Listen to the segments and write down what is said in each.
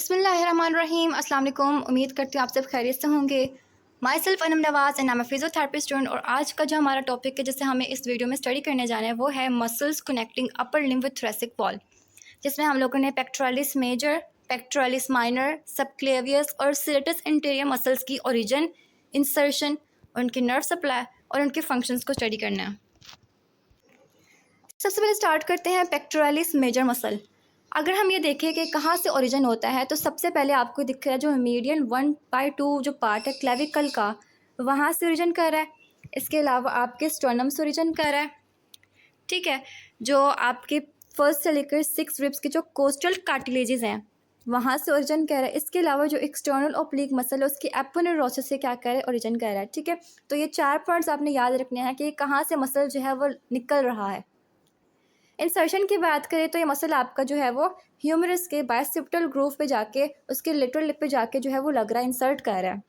बिस्मिल्लाहिर्रहमानिर्रहीम। अस्सलाम वालेकुम। उम्मीद करती हूँ आप सब खैरियत से होंगे। My self Anam Nawaz and I am a physiotherapy student. और आज का जो हमारा टॉपिक है जिसे हमें इस वीडियो में स्टडी करने जाना है वो है muscles connecting upper limb with thoracic wall, जिसमें हम लोगों ने pectoralis major, pectoralis minor, subclavius और सीरेटस इंटीरियर मसल्स की ओरिजिन, इंसर्शन, उनकी नर्व सप्लाई और उनके फंक्शंस को स्टडी करना है। सबसे पहले स्टार्ट करते हैं पेक्टोरालिस मेजर मसल। अगर हम ये देखें कि कहाँ से ओरिजिन होता है तो सबसे पहले आपको दिख रहा है जो मीडियन 1/2 जो पार्ट है क्लेविकल का, वहाँ से ओरिजिन कर रहा है। इसके अलावा आपके स्टर्नम से ओरिजिन कर रहा है, ठीक है। जो आपके फर्स्ट से लेकर 6 रिब्स के जो कोस्टल कार्टिलेजेस हैं वहाँ से ओरिजिन कर रहा है। इसके अलावा जो एक्सटर्नल ओब्लिक मसल है उसकी एपोनेरोसिस से क्या कर रहा है, ओरिजिन कर रहा है, ठीक है। तो ये 4 पॉइंट्स आपने याद रखने हैं कि कहाँ से मसल जो है वो निकल रहा है। इंसर्शन की बात करें तो ये मसल आपका जो है वो ह्यूमरस के बायसेप्टल ग्रूव पे जाके उसके लेटरल लिप पे जाके जो है वो लग रहा है, इंसर्ट कर रहा है,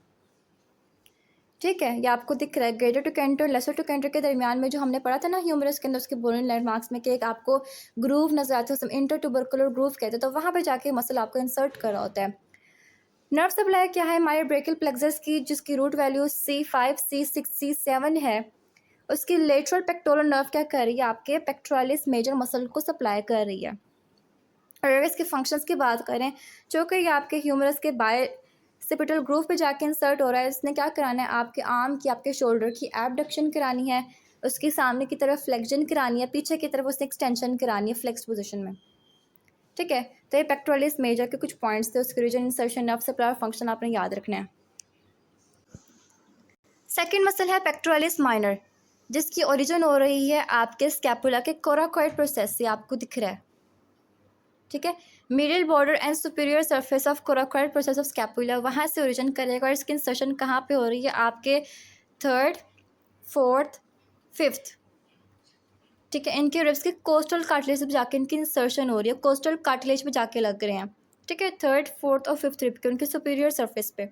ठीक है। ये आपको दिख रहा है greater trochanter lesser trochanter के दरमियान में जो हमने पढ़ा था ना ह्यूमरस के अंदर उसके बोरन लैंडमार्क्स में कि एक आपको ग्रूव नजर आता है, इंटर ट्यूबरकुलर ग्रूव कहते हैं, तो वहाँ पे जाके मसल आपको इंसर्ट कर रहा होता है। नर्व सप्लाई क्या है, मायोब्रेकियल प्लेक्सस की जिसकी root value C5 C6 C7 है, उसकी लेटरल पेक्टोरल नर्व क्या कर रही है, आपके पेक्टोरालिस मेजर मसल को सप्लाई कर रही है। और अगर इसके फंक्शंस की बात करें, जो कि ये आपके ह्यूमरस के बायसेप्टल ग्रूव पे जाके इंसर्ट हो रहा है, इसने क्या कराना है, आपके आर्म की, आपके शोल्डर की एबडक्शन करानी है, उसकी सामने की तरफ फ्लेक्शन करानी है, पीछे की तरफ उसने एक्सटेंशन करानी है फ्लेक्स पोजिशन में, ठीक है। तो ये पेक्टोरालिस मेजर के कुछ पॉइंट्स थे, उसके रीजन, इंसर्शन, नर्व सप्लाई और फंक्शन आपने याद रखना है। सेकेंड मसल है पेक्टोरालिस माइनर, जिसकी ओरिजिन हो रही है आपके स्कैपुला के कोराकॉइड प्रोसेस से, आपको दिख रहा है, ठीक है। Middle border and superior surface of coracoid process of scapula, वहाँ से ओरिजिन करेगा। और इसकी इंसर्शन कहाँ पे हो रही है, आपके 3rd 4th 5th, ठीक है। इनके रिब्स के कोस्टल कार्टिलेज पे जाके इनकी इंसर्शन हो रही है, कोस्टल कार्टिलेज पे जाके लग रहे हैं, ठीक है, 3rd 4th और 5th रिब के उनके सुपीरियर सरफेस पे।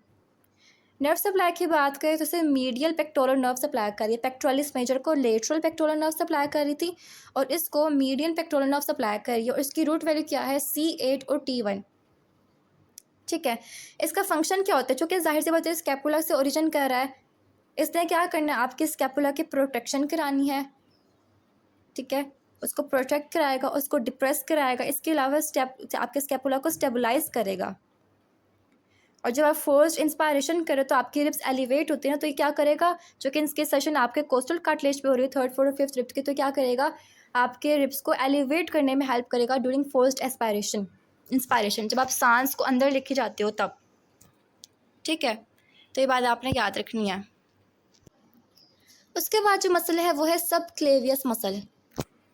नर्व सप्लाई की बात करें तो इसे मीडियल पेक्टोरल नर्व सप्लाई कर रही है, पेक्टोरालिस मेजर को लेटरल पेक्टोरल नर्व सप्लाई कर रही थी और इसको मीडियल पेक्टोरल नर्व सप्लाई कर रही है। और इसकी रूट वैल्यू क्या है, C8 और T1, ठीक है। इसका फंक्शन क्या होता है, चूँकि जाहिर सी बात है स्कैपुला से ओरिजिन कर रहा है, इसने क्या करना है, आपके स्कैपुला की प्रोटेक्शन करानी है, ठीक है, उसको प्रोटेक्ट कराएगा, उसको डिप्रेस कराएगा, इसके अलावा आपके स्कैपुला को स्टेबलाइज करेगा। और जब आप फोर्स्ड इंस्पायरेशन करें तो आपकी रिब्स एलिवेट होती है ना, तो ये क्या करेगा, जो कि इसके सेशन आपके कोस्टल कार्टिलेज पे हो रही है 3rd 4th और 5th रिब्स की, तो क्या करेगा, आपके रिब्स को एलिवेट करने में हेल्प करेगा ड्यूरिंग फोर्स्ड इंस्पायरेशन, जब आप सांस को अंदर लेके जाते हो तब, ठीक है। तो ये बात आपने याद रखनी है। उसके बाद जो मसल है वो है सब क्लेवियस मसल।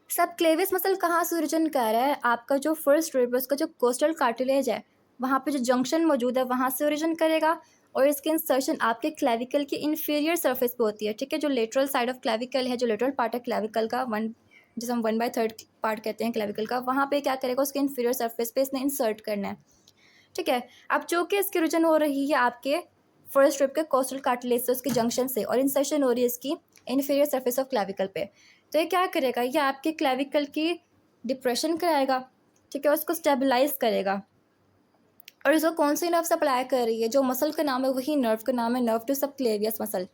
सब क्लेवियस मसल कहाँ से ओरिजिन कर रहा है, आपका जो फर्स्ट रिब, उसका जो कोस्टल कार्टिलेज है वहाँ पे जो जंक्शन मौजूद है वहाँ से ओरिजिन करेगा। और इसकी इंसर्शन आपके क्लेविकल की इन्फीरियर सरफेस पे होती है, ठीक है। जो लेटरल साइड ऑफ क्लेविकल है, जो लेटरल पार्ट है क्लेविकल का, जिसे हम 1/3 पार्ट कहते हैं क्लेविकल का, वहाँ पे क्या करेगा, उसके इन्फीरियर सरफेस पे इसने इंसर्ट करना है, ठीक है। अब चूँकि इसकी ओरिजिन हो रही है आपके फर्स्ट रिब के कोस्टल कार्टिलेज से, उसके जंक्शन से, और इंसर्शन हो रही है इसकी इन्फीरियर सरफेस ऑफ क्लेविकल पे, तो ये क्या करेगा, ये आपके क्लेविकल की डिप्रेशन कराएगा, ठीक है, उसको स्टेबलाइज करेगा। और इसको कौन सी नर्व सप्लाई कर रही है, जो मसल का नाम है वही नर्व का नाम है नर्व टू सबक्लेवियस मसल,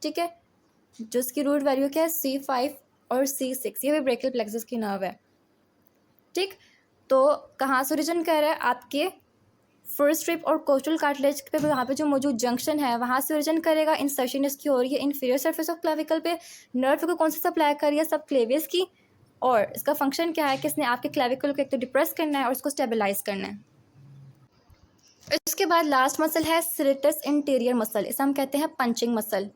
ठीक है, जो इसकी रूट वैल्यू क्या है, C5 और C6, ये भी ब्रेकियल प्लेक्सस की नर्व है, ठीक। तो कहाँ से ओरिजिन कर रहा है, आपके फर्स्ट रिब और कोस्टल कार्टिलेज पे, वहाँ पे जो मौजूद जंक्शन है वहाँ से ओरिजिन करेगा। इंसर्शन इसकी हो रही है इन्फीरियर सरफेस ऑफ क्लेविकल पे, नर्व को कौन सी सप्लाई कर रही है, सबक्लेवियस की। और इसका फंक्शन क्या है कि इसने आपके क्लेविकल को एक तो डिप्रेस करना है और उसको स्टेबलाइज करना है। इसके बाद लास्ट मसल है सीरेटस इंटीरियर मसल, इसे हम कहते हैं पंचिंग मसल।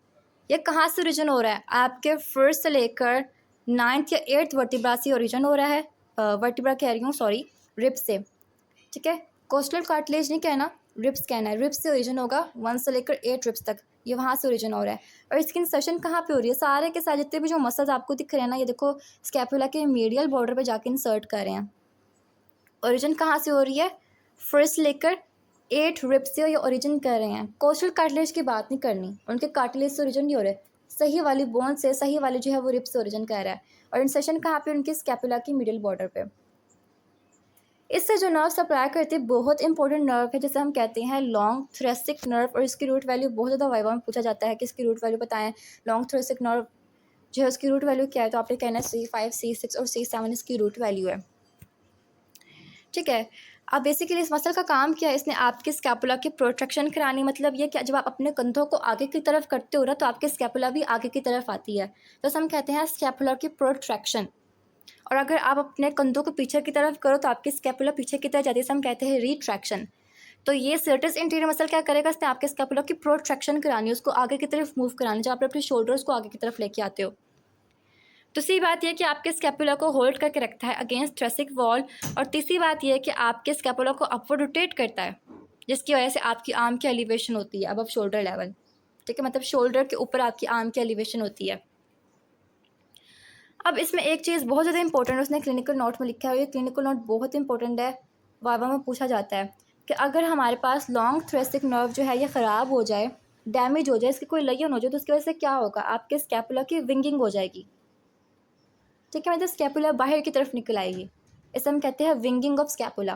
ये कहाँ से ओरिजिन हो रहा है, आपके फर्स्ट से लेकर 9th या 8th वर्टिब्रा से ओरिजिन हो रहा है, वर्टिब्रा कह रही हूँ सॉरी, रिब्स से, ठीक है। कोस्टल कार्टिलेज नहीं कहना, रिब्स कहना है, रिब्स से ओरिजिन होगा 1 से लेकर 8 रिब्स तक, ये वहाँ से ओरिजिन हो रहा है। और इसकी इंसर्शन कहाँ पे हो रही है, सारे के सारे जितने भी जो मसल्स आपको दिख रहे हैं ना, ये देखो स्कैपुला के मीडियल बॉर्डर पे जाके इंसर्ट कर रहे हैं। ओरिजिन कहाँ से हो रही है, फर्स्ट लेकर 8 रिब्स से ये ओरिजिन कर रहे हैं। कोस्टल कार्टिलेज की बात नहीं करनी, उनके कार्टिलेज से ओरिजिन नहीं हो रहे, सही वाली बोन से, सही वाली जो है वो रिब्स से ओरिजिन कर रहा है। और इंसर्शन कहाँ पे, उनके स्कैपुला की मिडिल बॉर्डर पे। इससे जो नर्व सप्लाई करती है बहुत इंपॉर्टेंट नर्व है, जैसे हम कहते हैं लॉन्ग थ्रेसिक नर्व, और इसकी रूट वैल्यू बहुत ज़्यादा वाइवा में पूछा जाता है कि इसकी रूट वैल्यू बताएं। लॉन्ग थ्रेसिक नर्व जो है उसकी रूट वैल्यू क्या है, तो आपने कहना है C5, C6 और C7 इसकी रूट वैल्यू है। ठीक है। अब बेसिकली इस मसल का काम क्या है, इसने आपके स्कैपुला की प्रोट्रैक्शन करानी, मतलब ये क्या, जब आप अपने कंधों को आगे की तरफ करते हो ना तो आपके स्कैपुला भी आगे की तरफ आती है, तो हम कहते हैं स्कैपुला की प्रोट्रैक्शन। और अगर आप अपने कंधों को पीछे की तरफ करो तो आपकी स्कैपुला पीछे की तरफ जाती है, हम कहते हैं रिट्रैक्शन। तो ये सर्टस इंटीरियर मसल क्या करेगा, इसने आपके स्कैपुला की प्रोट्रैक्शन करानी है, उसको आगे की तरफ मूव करानी, जब आप अपने शोल्डर्स को आगे की तरफ लेके आते हो। दूसरी बात यह कि आपके स्कैपुला को होल्ड करके रखता है अगेंस्ट थ्रेसिक वॉल। और तीसरी बात यह है कि आपके स्कैपुला को अपवर्ड रोटेट करता है, जिसकी वजह से आपकी आर्म की एलिवेशन होती है अब शोल्डर लेवल। ठीक है, मतलब शोल्डर के ऊपर आपकी आर्म की एलिवेशन होती है। अब इसमें एक चीज़ बहुत ज़्यादा इंपॉर्टेंट है, उसने क्लिनिकल नोट में लिखा है, ये क्लिनिकल नोट बहुत इंपॉर्टेंट है, वाइवा में पूछा जाता है कि अगर हमारे पास लॉन्ग थ्रेसिक नर्व जो है ये ख़राब हो जाए, डैमेज हो जाए, इसकी कोई लयन हो जाए, तो उसकी वजह से क्या होगा, आपके स्कैपुला की विंगिंग हो जाएगी। ठीक है, मतलब स्कैपुला बाहर की तरफ निकल आएगी, इसे हम कहते हैं विंगिंग ऑफ स्कैपुला।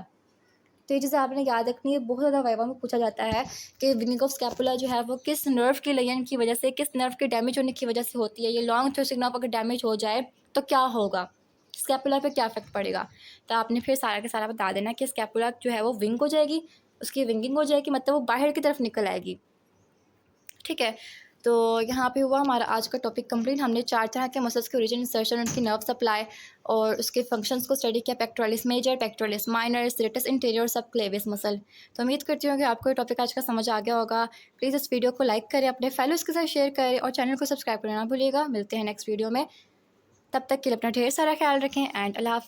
तो ये चीज़ें आपने याद रखनी है, बहुत ज़्यादा वाइवा में पूछा जाता है कि विंगिंग ऑफ स्कैपुला जो है वो किस नर्व की लयन की वजह से, किस नर्व के डैमेज होने की वजह से होती है। ये लॉन्ग थ्रेसिक नर्व अगर डैमेज हो जाए तो क्या होगा, स्कैपुला पे क्या इफेक्ट पड़ेगा। तो आपने फिर सारा का सारा बता देना कि स्कैपुला जो है वो विंग हो जाएगी, उसकी विंगिंग हो जाएगी, मतलब वो बाहर की तरफ निकल आएगी। ठीक है, तो यहाँ पे हुआ हमारा आज का टॉपिक कंप्लीट। हमने 4 तरह के मसल्स के ओरिजिन, इंसर्शन, उनकी नर्व सप्लाई और उसके फंक्शंस को स्टडी किया, pectoralis major, pectoralis minor, serratus interior और सब क्लेवियस मसल। तो उम्मीद करती हूँ कि आपको ये टॉपिक आज का समझ आ गया होगा। प्लीज़ इस वीडियो को लाइक करें, अपने फेलोज़ के साथ शेयर करें और चैनल को सब्सक्राइब करना ना भूलिएगा। मिलते हैं नेक्स्ट वीडियो में, तब तक के लिए अपना ढेर सारा ख्याल रखें एंड अल्लाह हाफिज़।